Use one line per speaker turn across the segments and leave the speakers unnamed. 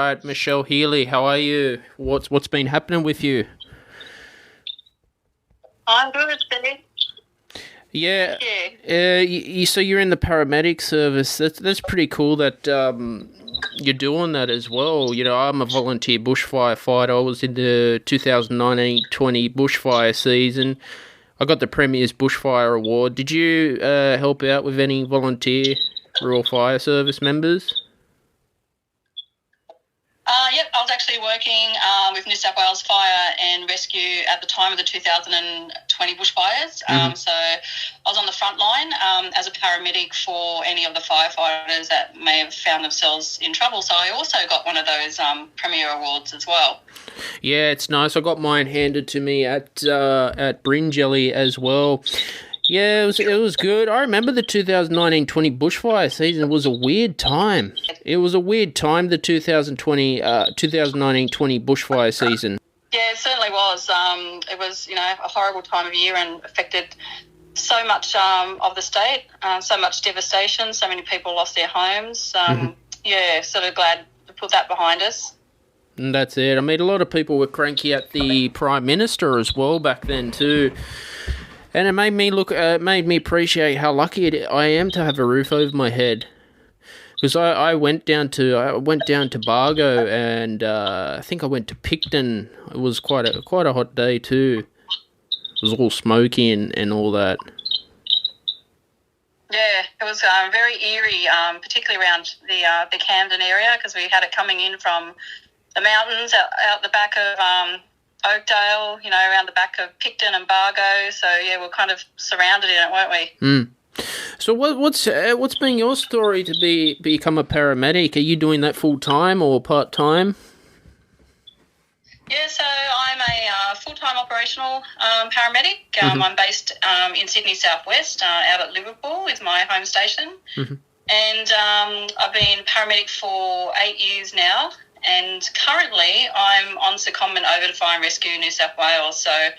right. Michelle Healey, how are you? What's been happening with you?
I'm good, Steve.
Yeah. So you're in the paramedic service. That's pretty cool that you're doing that as well. You know, I'm a volunteer bushfire fighter. I was in the 2019-20 bushfire season. I got the Premier's Bushfire Award. Did you help out with any volunteer Royal Fire Service members?
Yep, I was actually working with New South Wales Fire and Rescue at the time of the 2020 bushfires. So I was on the front line as a paramedic for any of the firefighters that may have found themselves in trouble. So I also got one of those Premier Awards as well.
Yeah, it's nice. I got mine handed to me at Bringelly as well. Yeah, it was good. I remember the 2019-20 bushfire season was a weird time. It was a weird time, the 2019-20 bushfire season.
Yeah, it certainly was. It was, a horrible time of year and affected so much of the state, so much devastation, so many people lost their homes. Yeah, sort of glad to put that behind us.
And that's it. I mean, a lot of people were cranky at the Prime Minister as well back then too. And it made me appreciate how lucky I am to have a roof over my head. Because I went down to Bargo and I think I went to Picton. It was quite a hot day too. It was all smoky and all that.
Yeah, it was very eerie, particularly around the Camden area, because we had it coming in from the mountains out the back of Oakdale, around the back of Picton and Bargo. So yeah, we're kind of surrounded in it, weren't we?
So what's been your story to become a paramedic? Are you doing that full time or part time?
Yeah, so I'm a full-time operational paramedic. I'm based in Sydney Southwest, out at Liverpool is my home station. And I've been paramedic for 8 years now. And currently I'm on secondment over to Fire and Rescue New South Wales. So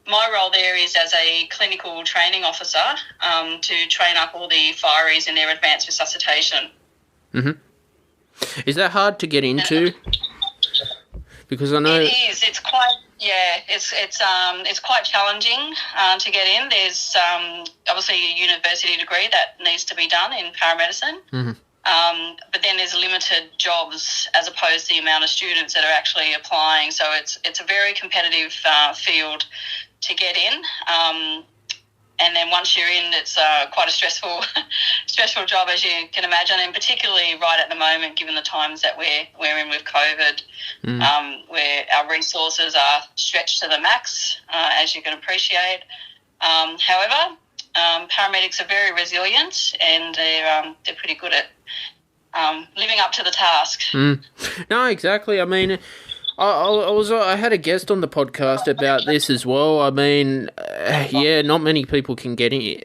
my role there is as a clinical training officer to train up all the fireys in their advanced resuscitation.
Is that hard to get into? Because I know
it is. It's quite it's quite challenging to get in. There's obviously a university degree that needs to be done in paramedicine. But then there's limited jobs as opposed to the amount of students that are actually applying. So it's a very competitive field to get in. And then once you're in, it's quite a stressful job, as you can imagine, and particularly right at the moment, given the times that we're in with COVID, where our resources are stretched to the max, as you can appreciate. However, paramedics are very resilient, and they're pretty good at living up to the task.
No, exactly. I mean, I had a guest on the podcast about this as well. I mean, not many people can get in,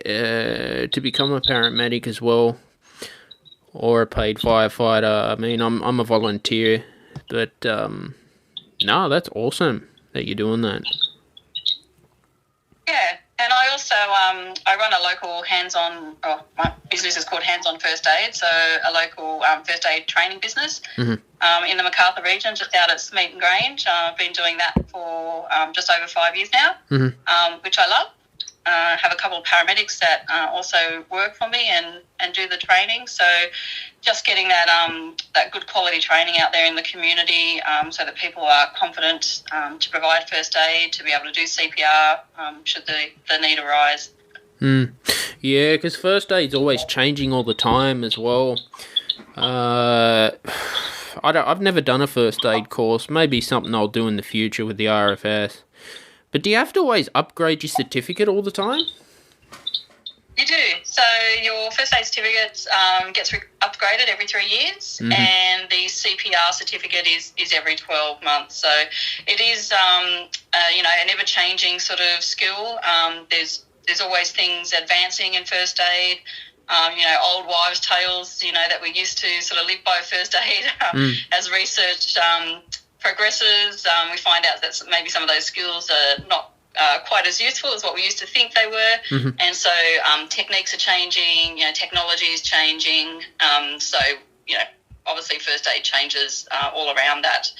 to become a paramedic as well, or a paid firefighter. I mean, I'm a volunteer, but no, that's awesome that you're doing that.
Yeah. And I also I run a local my business is called Hands-On First Aid, so a local first aid training business in the Macarthur region, just out at Smeaton Grange. I've been doing that for just over 5 years now, which I love. I have a couple of paramedics that also work for me and do the training. So just getting that good quality training out there in the community so that people are confident to provide first aid, to be able to do CPR should the need arise.
Yeah, because first aid's always changing all the time as well. I've never done a first aid course. Maybe something I'll do in the future with the RFS. But do you have to always upgrade your certificate all the time?
You do. So your first aid certificate gets upgraded every 3 years, and the CPR certificate is every 12 months. So it is, an ever-changing sort of skill. There's always things advancing in first aid. Old wives' tales, that we used to sort of live by first aid as research progresses. We find out that maybe some of those skills are not quite as useful as what we used to think they were. And so techniques are changing, technology is changing. obviously first aid changes all around that.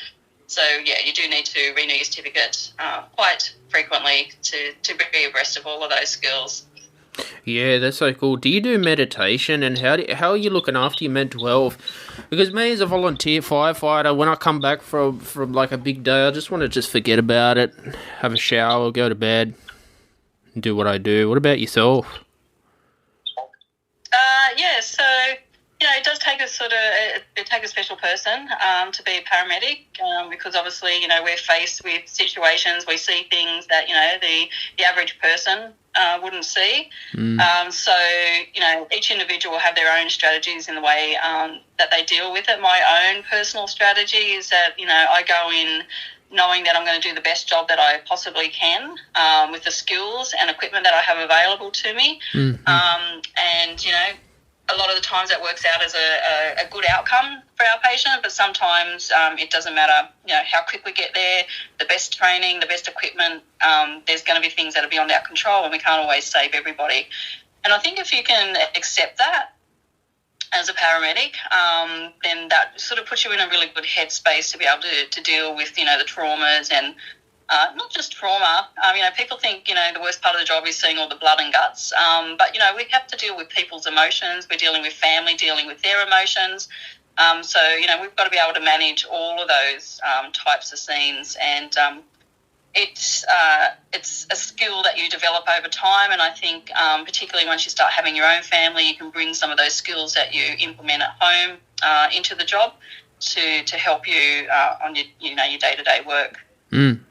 So, yeah, you do need to renew your certificate quite frequently to be abreast of all of those skills.
Yeah, that's so cool. Do you do meditation, and how are you looking after your mental health? Because me as a volunteer firefighter, when I come back from like a big day, I just want to just forget about it, have a shower, go to bed, and do what I do. What about yourself?
Yeah, so it does take a special person to be a paramedic because obviously we're faced with situations, we see things that the average person wouldn't see. So each individual will have their own strategies in the way that they deal with it. My own personal strategy is that I go in knowing that I'm going to do the best job that I possibly can with the skills and equipment that I have available to me. And a lot of the times that works out as a good outcome for our patient, but sometimes it doesn't matter, how quick we get there, the best training, the best equipment. There's going to be things that are beyond our control, and we can't always save everybody. And I think if you can accept that as a paramedic, then that sort of puts you in a really good headspace to be able to deal with, the traumas and not just trauma. People think, the worst part of the job is seeing all the blood and guts. But, we have to deal with people's emotions. We're dealing with family, dealing with their emotions. So, we've got to be able to manage all of those types of scenes. And it's a skill that you develop over time. And I think particularly once you start having your own family, you can bring some of those skills that you implement at home into the job to help you on your day-to-day work.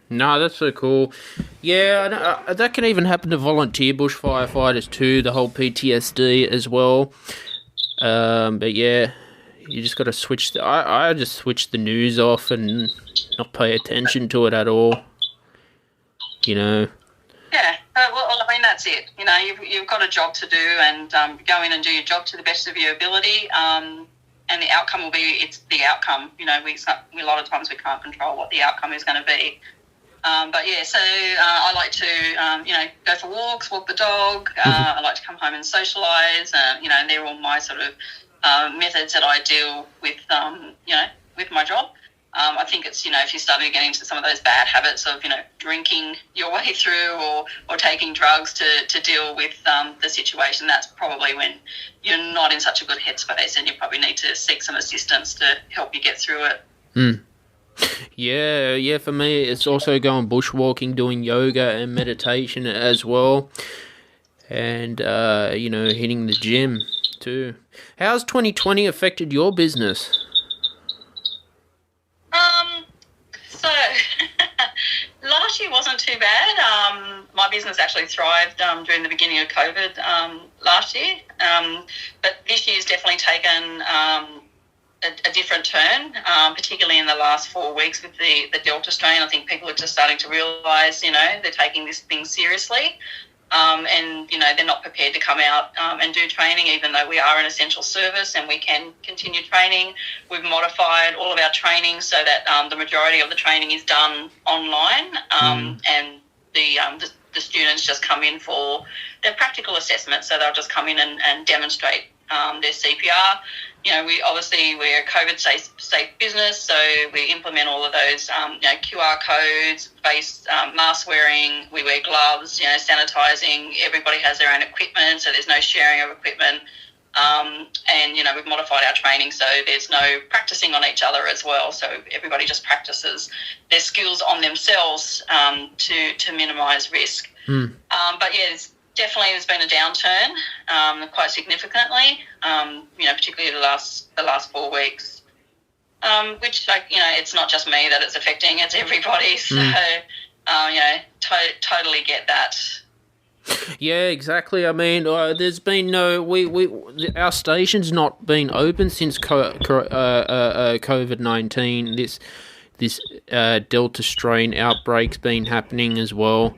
No, that's so cool. Yeah, that can even happen to volunteer bush firefighters too, the whole PTSD as well. But yeah, you just got to switch. I just switch the news off and not pay attention to it at all.
Yeah, well, that's it. You've got a job to do, and go in and do your job to the best of your ability. And the outcome will be, it's the outcome. A lot of times we can't control what the outcome is going to be. But yeah, so I like to, go for walks, walk the dog. I like to come home and socialise. And they're all my sort of methods that I deal with, with my job. I think it's, if you start getting into some of those bad habits of, drinking your way through or taking drugs to deal with the situation, that's probably when you're not in such a good headspace and you probably need to seek some assistance to help you get through it.
Yeah, for me, it's also going bushwalking, doing yoga and meditation as well. And, hitting the gym too. How's 2020 affected your business?
So last year wasn't too bad. My business actually thrived during the beginning of COVID last year. But this year's definitely taken a different turn, particularly in the last 4 weeks with the Delta strain. I think people are just starting to realise, they're taking this thing seriously. And, they're not prepared to come out and do training, even though we are an essential service and we can continue training. We've modified all of our training so that the majority of the training is done online, and the students just come in for their practical assessment, so they'll just come in and demonstrate their CPR. We're a COVID safe business, so we implement all of those, QR codes, face mask wearing, we wear gloves, sanitising. Everybody has their own equipment, so there's no sharing of equipment. And, we've modified our training so there's no practising on each other as well. So everybody just practices their skills on themselves to minimise risk. But, yeah, definitely there's been a downturn quite significantly, particularly the last 4 weeks, which, it's not just me that it's affecting, it's everybody. So, totally get that.
Yeah, exactly. I mean, there's been our station's not been open since COVID-19. This Delta strain outbreak's been happening as well.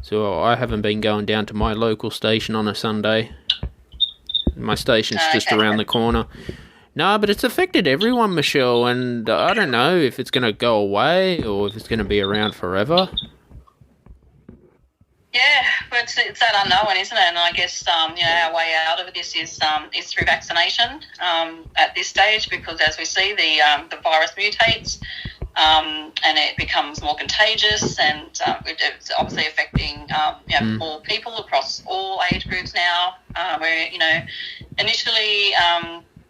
So I haven't been going down to my local station on a Sunday. My station's just around the corner. No, but it's affected everyone, Michelle, and I don't know if it's going to go away or if it's going to be around forever.
Yeah, but it's that unknown, isn't it? And I guess our way out of this is through vaccination at this stage, because as we see, the virus mutates and it becomes more contagious, and it's obviously affecting more people across all age groups now. Where initially,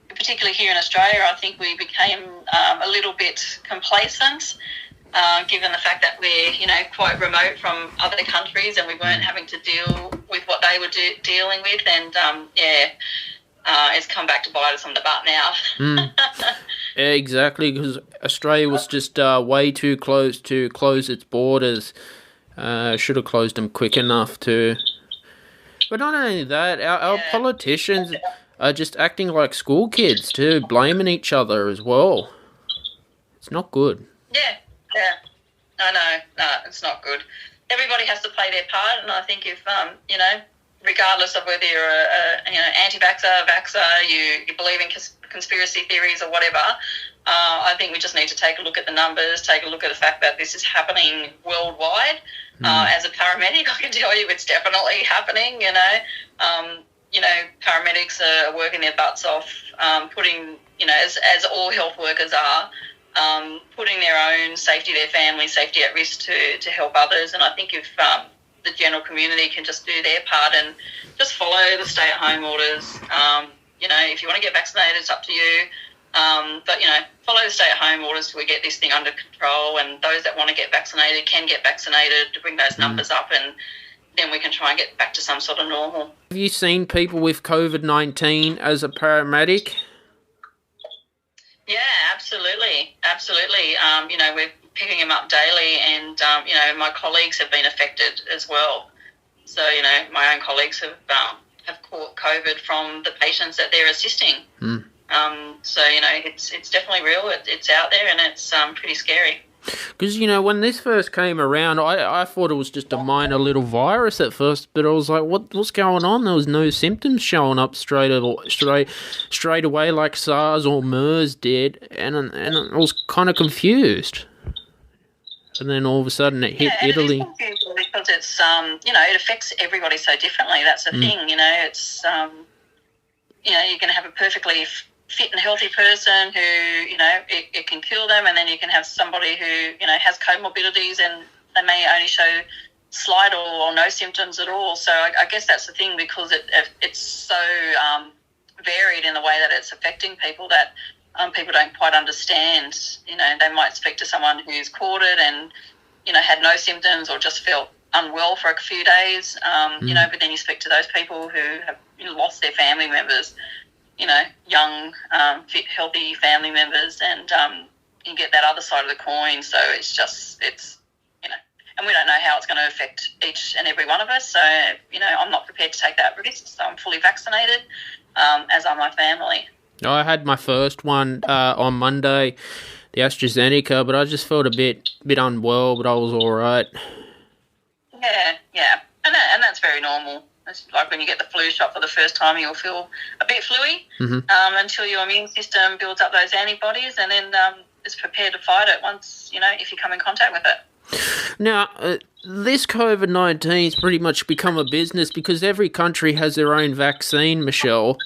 particularly here in Australia, I think we became a little bit complacent. Given the fact that we're, quite remote from other countries and we weren't having to deal with what they were dealing with, and it's come back to bite us on the butt now.
Yeah, exactly, because Australia was just way too close to close its borders. Should have closed them quick enough to. But not only that, our politicians are just acting like school kids too, blaming each other as well. It's not good.
Yeah. I know. No, it's not good. Everybody has to play their part, and I think if regardless of whether you're a anti-vaxxer, vaxxer, you believe in conspiracy theories or whatever, I think we just need to take a look at the numbers, take a look at the fact that this is happening worldwide. As a paramedic, I can tell you it's definitely happening. Paramedics are working their butts off, putting, as all health workers are, putting their own safety, their family's safety at risk to help others. And I think if the general community can just do their part and just follow the stay-at-home orders, if you want to get vaccinated, it's up to you. But follow the stay-at-home orders till we get this thing under control, and those that want to get vaccinated can get vaccinated to bring those numbers up, and then we can try and get back to some sort of normal.
Have you seen people with COVID-19 as a paramedic?
Yeah, absolutely. We're picking them up daily, and my colleagues have been affected as well. So my own colleagues have caught COVID from the patients that they're assisting. So it's definitely real. It's out there, and it's pretty scary.
Because, when this first came around, I thought it was just a minor little virus at first, but I was like, what's going on? There was no symptoms showing up straight away like SARS or MERS did, and I was kind of confused. And then all of a sudden it hit Italy.
It is confusing because it's, it affects everybody so differently. That's the thing, it's, you can have a perfectly fit and healthy person who, it can kill them, and then you can have somebody who, has comorbidities and they may only show slight or no symptoms at all. So I guess that's the thing, because it's so varied in the way that it's affecting people that people don't quite understand. They might speak to someone who's caught it and, had no symptoms or just felt unwell for a few days, but then you speak to those people who have lost their family members, young, fit, healthy family members, and you get that other side of the coin. So it's and we don't know how it's going to affect each and every one of us. So, I'm not prepared to take that risk. So I'm fully vaccinated, as are my family.
I had my first one on Monday, the AstraZeneca, but I just felt a bit unwell, but I was all right.
Yeah. And that's very normal. It's like when you get the flu shot for the first time, you'll feel a bit fluey until your immune system builds up those antibodies, and then is prepared to fight it once, if you come in contact with it.
Now, this COVID-19 has pretty much become a business because every country has their own vaccine, Michelle.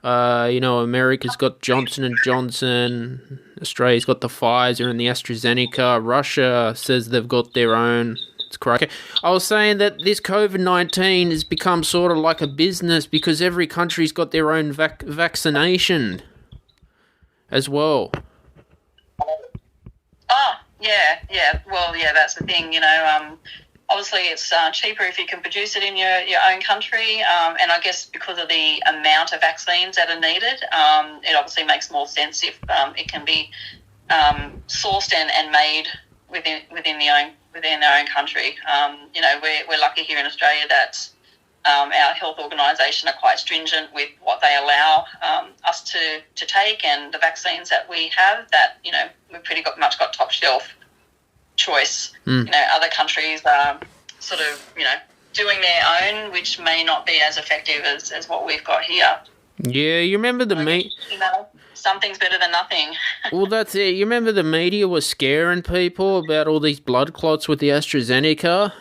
America's got Johnson & Johnson, Australia's got the Pfizer and the AstraZeneca, Russia says they've got their own. It's correct. I was saying that this COVID-19 has become sort of like a business because every country's got their own vaccination as well.
Oh, yeah. Well, yeah, that's the thing, obviously it's cheaper if you can produce it in your own country, and I guess because of the amount of vaccines that are needed, it obviously makes more sense if it can be sourced and made within our own country. We're lucky here in Australia that our health organisation are quite stringent with what they allow us to take, and the vaccines that we have that, we've pretty much got top shelf choice. Other countries are sort of, doing their own, which may not be as effective as what we've got here.
Yeah, you remember
something's better than nothing.
Well, that's it. You remember the media was scaring people about all these blood clots with the AstraZeneca?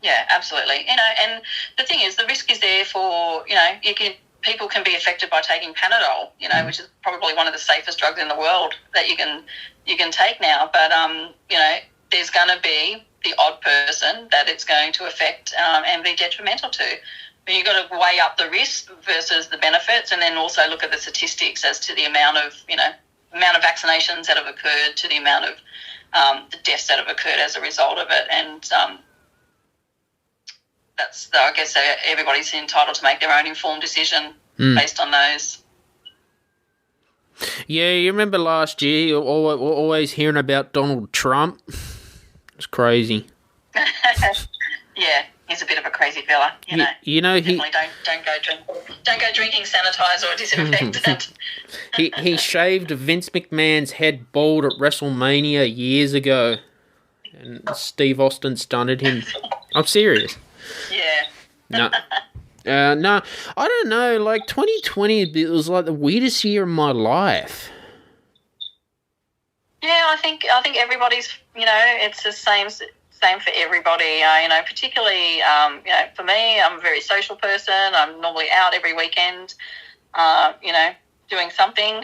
Yeah, absolutely. And the thing is, the risk is there for, people can be affected by taking Panadol, which is probably one of the safest drugs in the world that you can take now. But, there's going to be the odd person that it's going to affect and be detrimental to. But you've got to weigh up the risk versus the benefits, and then also look at the statistics as to the amount of vaccinations that have occurred to the amount of the deaths that have occurred as a result of it. And I guess everybody's entitled to make their own informed decision based on those.
Yeah, you remember last year, you're always hearing about Donald Trump. It's crazy.
Yeah, he's a bit of a crazy fella.
He
definitely don't go drinking sanitizer or disinfectant.
he shaved Vince McMahon's head bald at WrestleMania years ago, and Steve Austin stunted him. I'm serious.
Yeah.
No, I don't know. Like 2020, it was like the weirdest year of my life.
Yeah, I think everybody's. It's the same for everybody. Particularly, for me, I'm a very social person. I'm normally out every weekend. Doing something,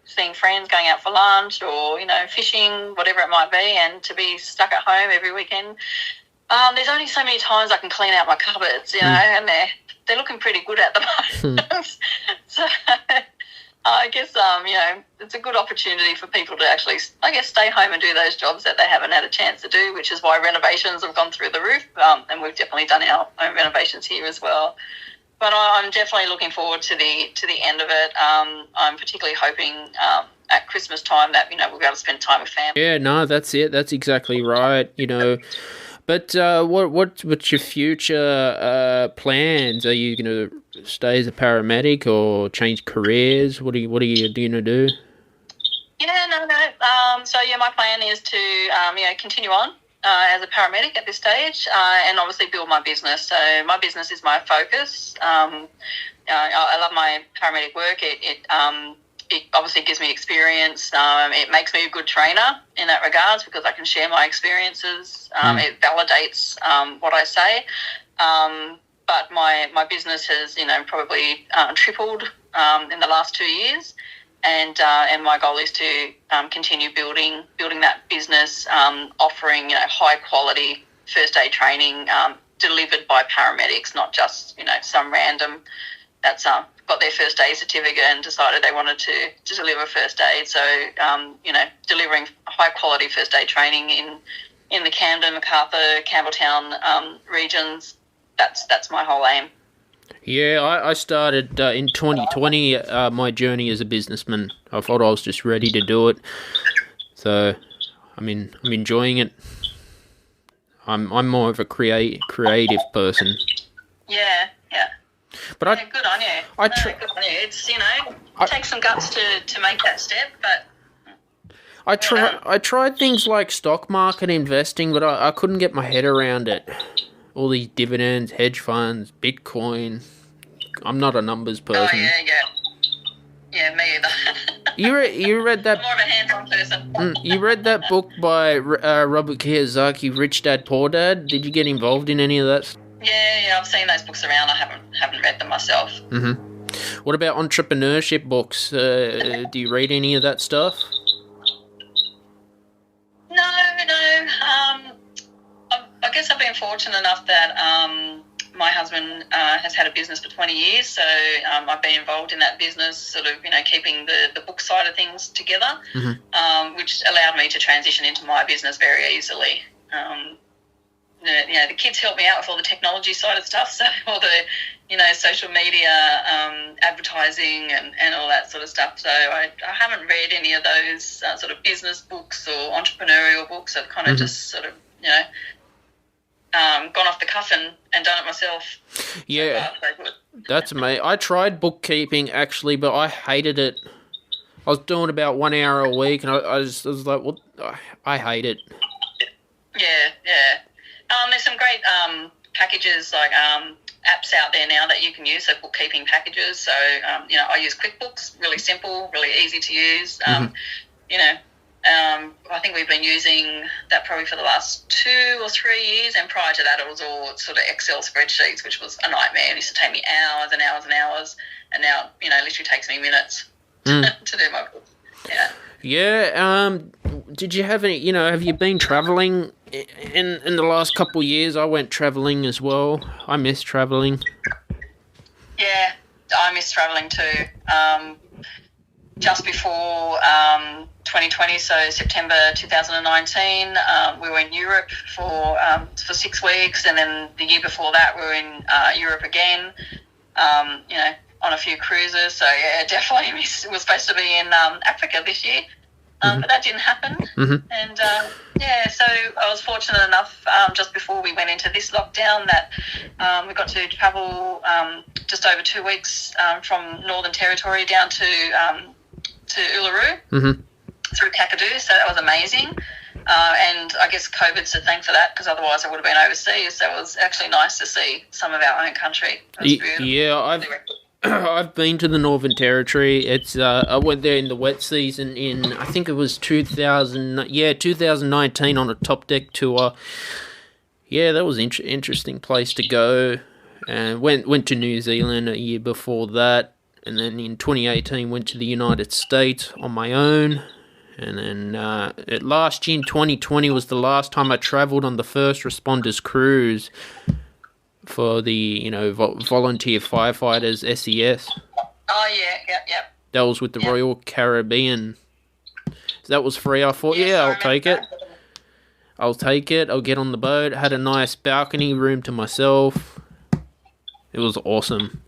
seeing friends, going out for lunch, or fishing, whatever it might be. And to be stuck at home every weekend. There's only so many times I can clean out my cupboards, and they're looking pretty good at the moment. So I guess, it's a good opportunity for people to actually, stay home and do those jobs that they haven't had a chance to do, which is why renovations have gone through the roof, and we've definitely done our own renovations here as well. But I'm definitely looking forward to the end of it. I'm particularly hoping at Christmas time that, we'll be able to spend time with family.
Yeah, no, that's it. That's exactly right, But what's your future plans? Are you going to stay as a paramedic or change careers? What are you going to do?
Yeah, no. So my plan is to continue on as a paramedic at this stage, and obviously build my business. So my business is my focus. I love my paramedic work. It obviously gives me experience. It makes me a good trainer in that regards because I can share my experiences. It validates what I say. But my business has, probably tripled in the last 2 years. And my goal is to continue building that business, offering, high quality first aid training delivered by paramedics, not just, some random that's got their first aid certificate and decided they wanted to deliver first aid. So, delivering high quality first aid training in the Camden, MacArthur, Campbelltown regions, that's my whole aim.
Yeah, I started in 2020 my journey as a businessman. I thought I was just ready to do it. So, I'm enjoying it. I'm more of a creative person.
Yeah.
But
good on you. Good on you. It's it takes some guts to make that step, but
I tried things like stock market investing, but I couldn't get my head around it. All these dividends, hedge funds, Bitcoin. I'm not a numbers person.
Oh yeah, me
You
either.
read that?
I'm more of a hands-on person.
You read that book by Robert Kiyosaki, Rich Dad Poor Dad? Did you get involved in any of that?
Yeah, I've seen those books around. I haven't read them myself.
Mm-hmm. What about entrepreneurship books? Do you read any of that stuff?
No. I guess I've been fortunate enough that my husband has had a business for 20 years, so I've been involved in that business, sort of, keeping the book side of things together, which allowed me to transition into my business very easily. The kids help me out with all the technology side of stuff, so all the, social media, advertising and all that sort of stuff. So I haven't read any of those sort of business books or entrepreneurial books. I've kind of just sort of, gone off the cuff and done it myself.
Yeah, that's me. I tried bookkeeping, actually, but I hated it. I was doing about 1 hour a week, and I was like, well, I hate it.
Yeah. There's some great packages, like apps out there now that you can use, so bookkeeping packages. So, I use QuickBooks, really simple, really easy to use. I think we've been using that probably for the last 2 or 3 years, and prior to that it was all sort of Excel spreadsheets, which was a nightmare. It used to take me hours and hours and hours, and now, literally takes me minutes to do my book. Yeah.
Yeah, did you have any, have you been travelling in the last couple of years? I went travelling as well. I miss travelling.
Yeah, I miss travelling too. Just before 2020, so September 2019, we were in Europe for 6 weeks, and then the year before that we were in Europe again, on a few cruises. So yeah, definitely was supposed to be in Africa this year, but that didn't happen. And so I was fortunate enough just before we went into this lockdown that we got to travel just over 2 weeks from Northern Territory down to Uluru through Kakadu, so that was amazing. And I guess COVID's to thank for that, because otherwise I would have been overseas. So it was actually nice to see some of our own country. It was beautiful.
Yeah, I've been to the Northern Territory. It's I went there in the wet season in, I think it was 2019 on a top deck tour. Yeah, that was an interesting place to go. And went to New Zealand a year before that. And then in 2018 went to the United States on my own. And then last year in 2020 was the last time I travelled on the First Responders Cruise for the, volunteer firefighters, SES.
Oh, yeah.
That was with the Royal Caribbean. That was free. I thought, I'll take it. I'll take it. I'll get on the boat. Had a nice balcony room to myself. It was awesome.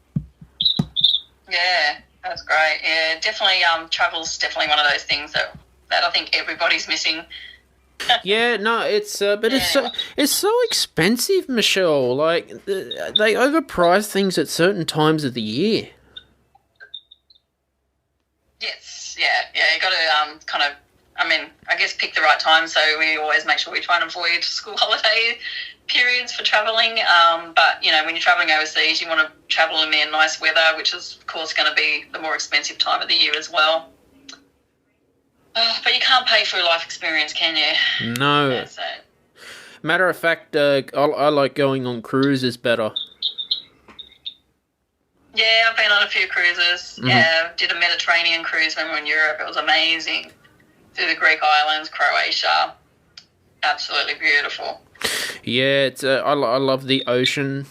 Yeah, that's great. Yeah, definitely. Travel's definitely one of those things that I think everybody's missing.
Yeah, no, it's it's so expensive, Michelle. Like they overprice things at certain times of the year.
Yes, yeah. You got to kind of. I guess pick the right time. So we always make sure we try and avoid school holiday periods for travelling. But when you're travelling overseas, you want to travel in the nice weather, which is of course going to be the more expensive time of the year as well. But you can't pay for a life experience, can you?
No.
Yeah, so.
Matter of fact, I like going on cruises better.
Yeah, I've been on a few cruises. Yeah, did a Mediterranean cruise when we were in Europe. It was amazing. Through the Greek islands, Croatia. Absolutely beautiful. Yeah,
it's I love the ocean.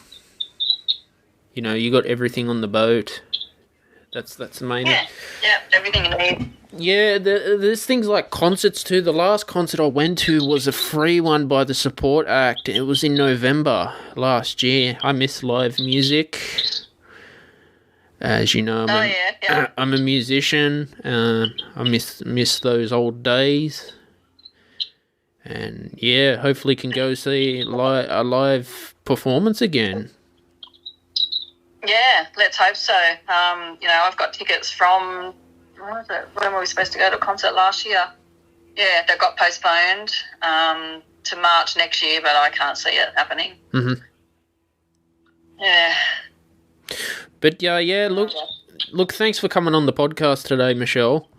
You got everything on the boat. That's the main.
Yeah, everything you need.
Yeah, there's things like concerts too. The last concert I went to was a free one by the Support Act. It was in November last year. I miss live music. As you know, I'm a musician. I miss those old days. And yeah, hopefully can go see a live performance again.
Yeah, let's hope so. I've got tickets from, when were we supposed to go to a concert last year? Yeah, that got postponed to March next year, but I can't see it happening. Yeah.
But look, thanks for coming on the podcast today, Michelle.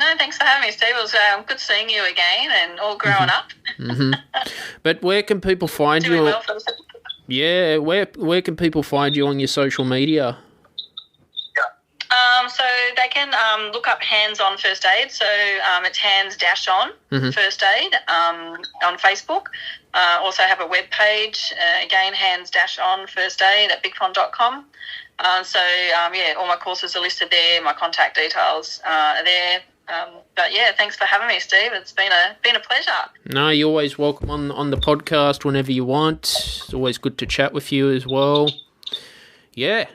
No, thanks for having me, Steve. It was good seeing you again and all growing up.
But where can people find you?
Well
yeah, where can people find you on your social media?
So they can look up Hands On First Aid. So it's hands-on First Aid on Facebook. Also have a web page, again, hands-on First Aid at bigpond.com. All my courses are listed there. My contact details are there. But yeah, thanks for having me, Steve. It's been a pleasure.
No, you're always welcome on the podcast whenever you want. It's always good to chat with you as well. Yeah.